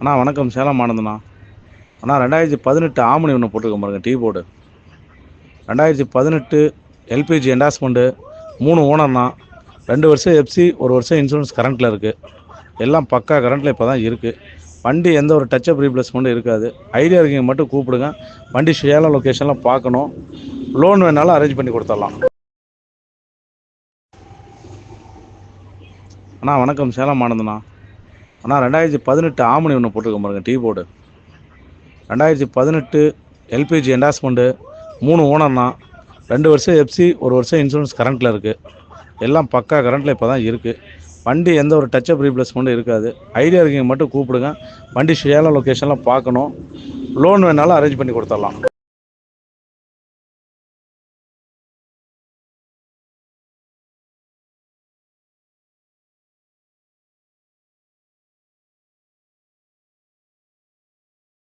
அண்ணா வணக்கம், சேலம் ஆனந்தண்ணா. அண்ணா 2018 ஆமணி ஒன்று போட்டிருக்கேன் பாருங்கள், டீ போர்டு. 2018 எல்பிஜி என்டாஸ்மெண்ட்டு, 3 ஓனர்னா, 2 வருஷம் எஃப்சி, 1 வருஷம் இன்சூரன்ஸ் கரண்ட்டில் இருக்குது. எல்லாம் பக்கா கரண்ட்டில் இப்போ தான் இருக்குது. வண்டி எந்த ஒரு டச்சப் ரீப்ளேஸ்மெண்ட்டும் இருக்காது. ஐடியா இருக்கீங்க மட்டும் கூப்பிடுங்க. வண்டி சேலம் லொக்கேஷனில் பார்க்கணும். லோன் வேணாலும் அரேஞ்ச் பண்ணி கொடுத்துடலாம். அண்ணா வணக்கம், சேலம் ஆனந்தண்ணா. அண்ணா 2018 ஆமணி ஒன்று போட்டிருக்கேன் பாருங்கள், டீ போர்டு. 2018 எல்பிஜி என்டாஸ்மெண்ட்டு, 3 ஓனர்னா, 2 வருஷம் எஃப்சி, 1 வருஷம் இன்சூரன்ஸ் கரண்ட்டில் இருக்குது. எல்லாம் பக்கா கரண்ட்டில் இப்போ தான் இருக்குது. வண்டி எந்த ஒரு டச்சப் ரீப்ளேஸ்மெண்ட்டும் இருக்காது. ஐடியா இருக்கீங்க மட்டும் கூப்பிடுங்க. வண்டி சேலம் லொக்கேஷனில் பார்க்கணும். லோன் வேணாலும் அரேஞ்ச் பண்ணி கொடுத்துடலாம்.